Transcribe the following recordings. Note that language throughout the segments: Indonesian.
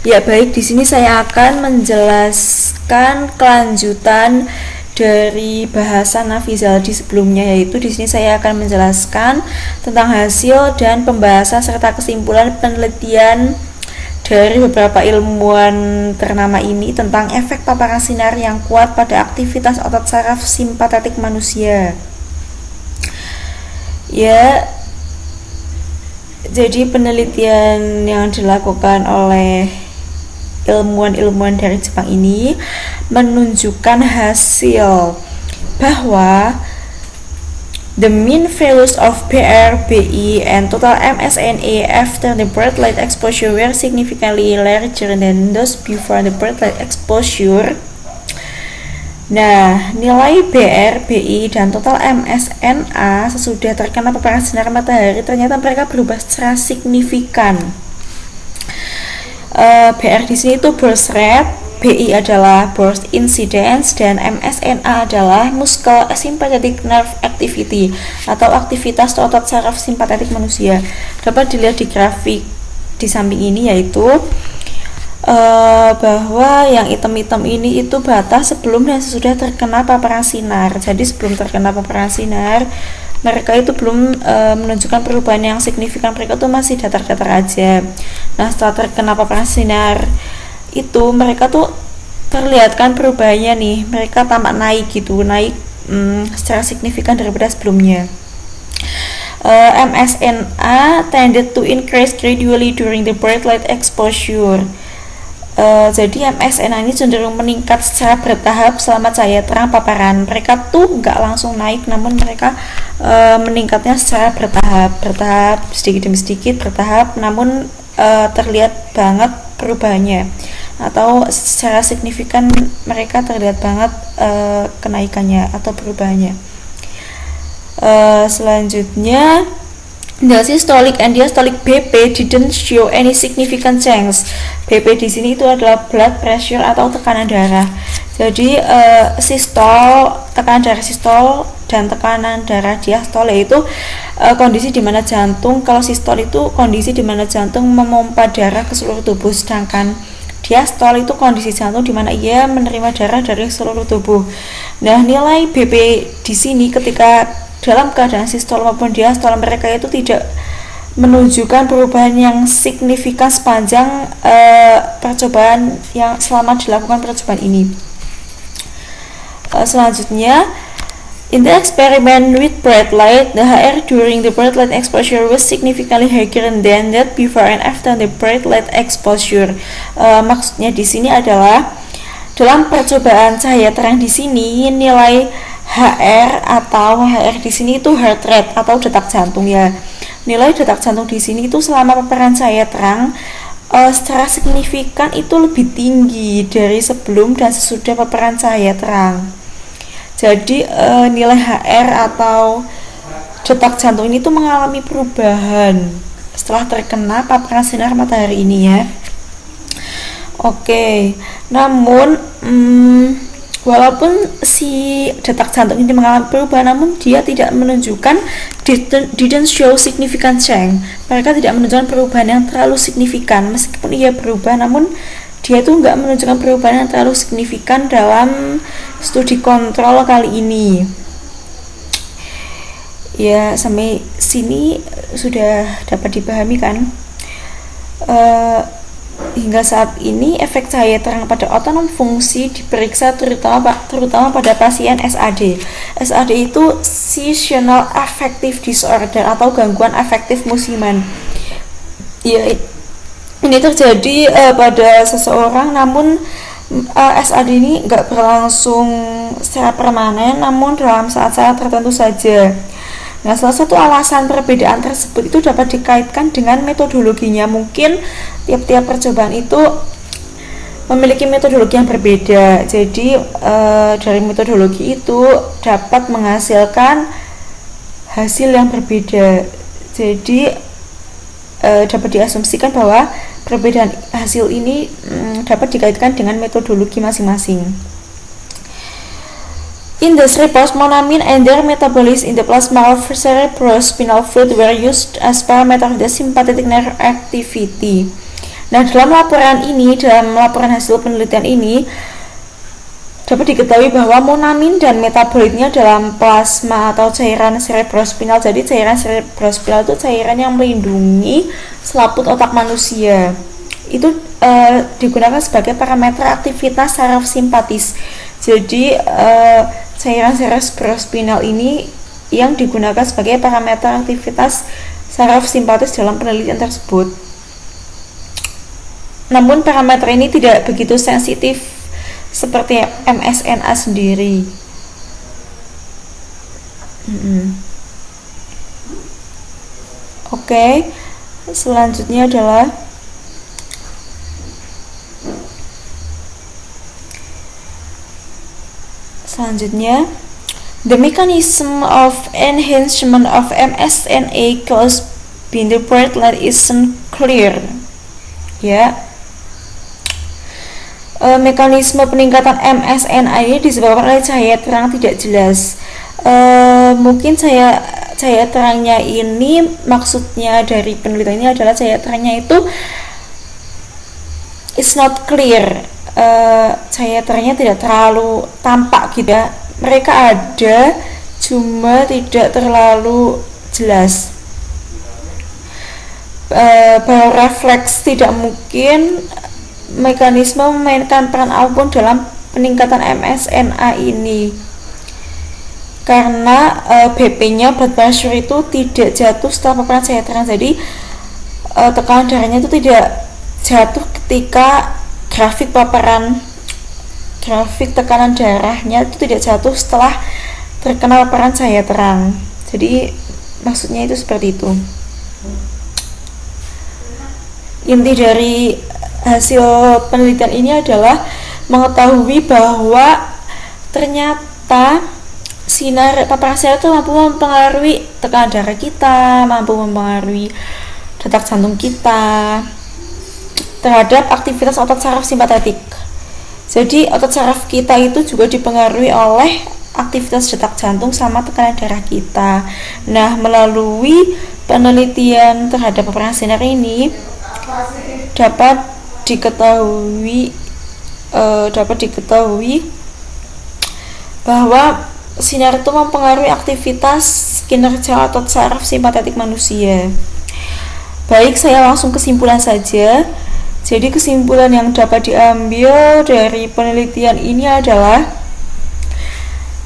Ya baik, di sini saya akan menjelaskan kelanjutan dari bahasan Nafizaldi sebelumnya, yaitu di sini saya akan menjelaskan tentang hasil dan pembahasan serta kesimpulan penelitian dari beberapa ilmuwan ternama ini tentang efek paparan sinar yang kuat pada aktivitas otot saraf simpatetik manusia. Ya, jadi penelitian yang dilakukan oleh ilmuwan-ilmuwan dari Jepang ini menunjukkan hasil bahwa the mean values of PR, BI, and total MSNA after the bright light exposure were significantly larger than those before the bright light exposure. Nah, nilai BR, BI, dan total MSNA sesudah terkena paparan sinar matahari ternyata mereka berubah secara signifikan. BR di sini itu burst rate, BI adalah burst incidence, dan MSNA adalah muscle sympathetic nerve activity atau aktivitas otot saraf simpatetik manusia. Dapat dilihat di grafik di samping ini, yaitu bahwa yang hitam-hitam ini itu batas sebelum dan sesudah terkena paparan sinar. Jadi sebelum terkena paparan sinar mereka itu belum menunjukkan perubahan yang signifikan, mereka tuh masih datar-datar aja. Nah, setelah terkena paparan sinar itu mereka tuh terlihatkan perubahannya nih, mereka tampak naik gitu, naik secara signifikan daripada sebelumnya. MSNA tended to increase gradually during the bright light exposure. Jadi MSNA ini cenderung meningkat secara bertahap selama cahaya terang paparan. Mereka tuh nggak langsung naik, namun mereka meningkatnya secara bertahap, sedikit demi sedikit bertahap, namun terlihat banget perubahannya, atau secara signifikan mereka terlihat banget kenaikannya atau perubahannya. Selanjutnya, the systolic and diastolic BP didn't show any significant change. BP di sini itu adalah blood pressure atau tekanan darah. Jadi sistol, tekanan darah sistol, dan tekanan darah diastol yaitu kondisi di mana jantung, kalau sistol itu kondisi di mana jantung memompa darah ke seluruh tubuh, sedangkan diastol itu kondisi jantung di mana ia menerima darah dari seluruh tubuh. Nah, nilai BP di sini ketika dalam keadaan sistol maupun diastol mereka itu tidak menunjukkan perubahan yang signifikan sepanjang percobaan yang selama dilakukan percobaan ini. Selanjutnya, in the experiment with bright light, the HR during the bright light exposure was significantly higher than that before and after the bright light exposure. Maksudnya di sini adalah dalam percobaan cahaya terang di sini nilai HR atau HR di sini itu heart rate atau detak jantung ya. Nilai detak jantung di sini itu selama paparan cahaya terang secara signifikan itu lebih tinggi dari sebelum dan sesudah paparan cahaya terang. Jadi nilai HR atau detak jantung ini tuh mengalami perubahan setelah terkena paparan sinar matahari ini ya. Oke, namun walaupun si detak jantung ini mengalami perubahan, namun dia tidak menunjukkan didn't show significant change. Mereka tidak menunjukkan perubahan yang terlalu signifikan. Meskipun ia berubah, namun dia itu nggak menunjukkan perubahan yang terlalu signifikan dalam studi kontrol kali ini. Ya, sampai sini sudah dapat dipahami kan? Hingga saat ini efek cahaya terang pada otonom fungsi diperiksa terutama pada pasien SAD. SAD itu seasonal affective disorder atau gangguan afektif musiman. Ya, ini terjadi pada seseorang, namun SAD ini nggak berlangsung secara permanen, namun dalam saat-saat tertentu saja. Nah, salah satu alasan perbedaan tersebut itu dapat dikaitkan dengan metodologinya. Mungkin tiap-tiap percobaan itu memiliki metodologi yang berbeda. Jadi dari metodologi itu dapat menghasilkan hasil yang berbeda. Jadi dapat diasumsikan bahwa perbedaan hasil ini dapat dikaitkan dengan metodologi masing-masing. In this report, monoamine and their metabolism in the plasma of cerebrospinal fluid were used as parameter of the sympathetic nerve activity. Nah, dalam laporan hasil penelitian ini dapat diketahui bahwa monamin dan metabolitnya dalam plasma atau cairan cerebrospinal. Jadi cairan cerebrospinal itu cairan yang melindungi selaput otak manusia. Itu digunakan sebagai parameter aktivitas saraf simpatis. Jadi cairan cerebrospinal ini yang digunakan sebagai parameter aktivitas saraf simpatis dalam penelitian tersebut. Namun parameter ini tidak begitu sensitif seperti MSNA sendiri. Oke, selanjutnya adalah the mechanism of enhancement of MSNA caused by the bright light isn't clear. Ya. Mekanisme peningkatan MSNA ini disebabkan oleh cahaya terang tidak jelas. Mungkin cahaya terangnya ini, maksudnya dari penelitian ini adalah cahaya terangnya itu it's not clear. Cahaya terangnya tidak terlalu tampak gitu ya. Mereka ada, cuma tidak terlalu jelas. Barorefleks tidak mungkin mekanisme memainkan peran apapun dalam peningkatan MSNA ini karena BP-nya, blood pressure itu tidak jatuh setelah paparan cahaya terang. Jadi tekanan darahnya itu tidak jatuh ketika grafik tekanan darahnya itu tidak jatuh setelah terkena paparan cahaya terang. Jadi maksudnya itu seperti itu. Inti dari hasil penelitian ini adalah mengetahui bahwa ternyata sinar paparan sinar itu mampu mempengaruhi tekanan darah kita, mampu mempengaruhi detak jantung kita terhadap aktivitas otot saraf simpatetik. Jadi otot saraf kita itu juga dipengaruhi oleh aktivitas detak jantung sama tekanan darah kita. Nah, melalui penelitian terhadap paparan sinar ini dapat diketahui bahwa sinar itu mempengaruhi aktivitas kinerja otot saraf simpatetik manusia. Baik, saya langsung kesimpulan saja. Jadi kesimpulan yang dapat diambil dari penelitian ini adalah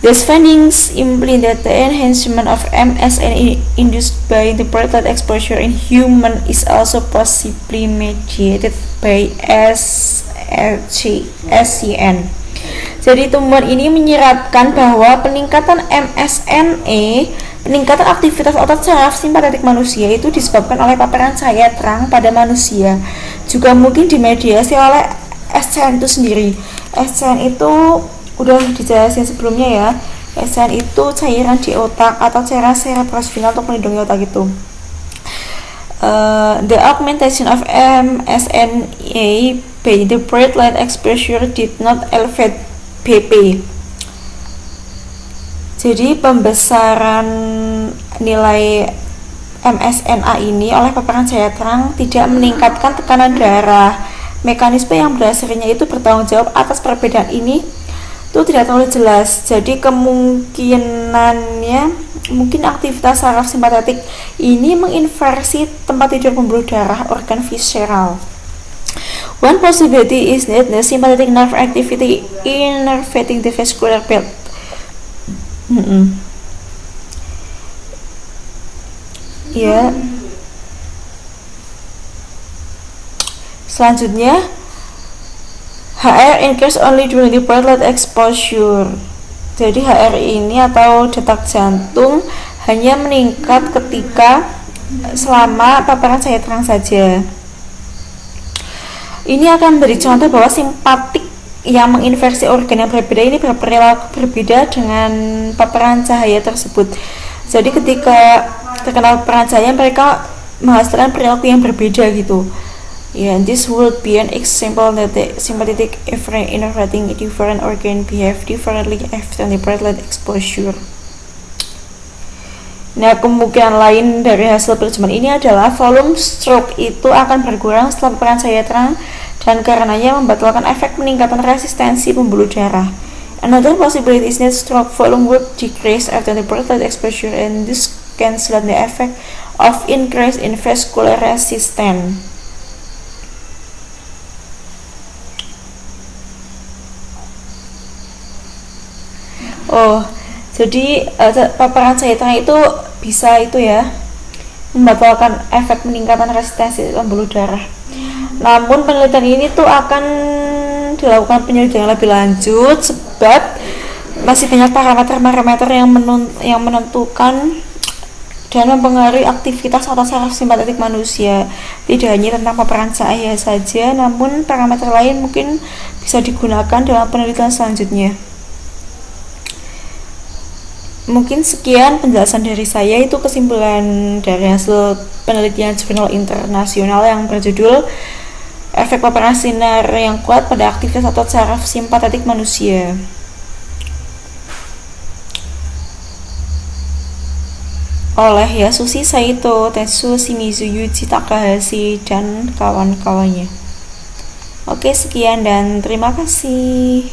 these findings imply that the enhancement of MSNA induced by the bright light exposure in human is also possibly mediated by SCN. Jadi temuan ini menyiratkan bahwa peningkatan MSNA, peningkatan aktivitas otot saraf simpatetik manusia itu disebabkan oleh paparan cahaya terang pada manusia. Juga mungkin dimediasi oleh SCN itu sendiri. SCN itu udah dijelasin sebelumnya ya. SCN itu cairan di otak atau cairan cerebrospinal untuk melindungi otak itu. The augmentation of MSNA by the bright light exposure did not elevate BP. Jadi pembesaran nilai MSNA ini oleh paparan cahaya terang tidak meningkatkan tekanan darah. Mekanisme yang berdasarnya itu bertanggung jawab atas perbedaan ini itu tidak terlalu jelas. Jadi kemungkinannya mungkin aktivitas saraf simpatetik ini menginversi tempat tidur pembuluh darah organ visceral. One possibility is that the sympathetic nerve activity innervating the vascular belt. Ya. Selanjutnya, HR increase only during the bright light exposure. Jadi HR ini atau detak jantung hanya meningkat ketika selama paparan cahaya terang saja. Ini akan memberi contoh bahwa simpatik yang menginversi organ yang berbeda ini berperilaku berbeda dengan paparan cahaya tersebut. Jadi ketika terkena paparan cahaya mereka menghasilkan perilaku yang berbeda gitu. Yeah, this would be an example that the sympathetic efferent innervating different organ behave differently after the bright light exposure. Nah, kemungkinan lain dari hasil percobaan ini adalah volume stroke itu akan berkurang setelah paparan cahaya terang dan karenanya membatalkan efek peningkatan resistensi pembuluh darah. Another possibility is that stroke volume would decrease after the bright light exposure, and this can slow the effect of increase in vascular resistance. Oh, jadi paparan cahaya terang itu bisa itu ya membatalkan efek peningkatan resistensi pembuluh darah. Namun penelitian ini tuh akan dilakukan penyelidikan lebih lanjut sebab masih banyak parameter-parameter yang menentukan dan mempengaruhi aktivitas atau saraf simpatetik manusia. Tidak hanya tentang paparan cahaya saja, namun parameter lain mungkin bisa digunakan dalam penelitian selanjutnya. Mungkin sekian penjelasan dari saya, itu kesimpulan dari hasil penelitian jurnal internasional yang berjudul efek paparan sinar yang kuat pada aktivitas otot saraf simpatetik manusia. Oleh Yasushi Saito, Tetsuo Shimizu, Yuji Takahashi, dan kawan-kawannya. Oke, sekian dan terima kasih.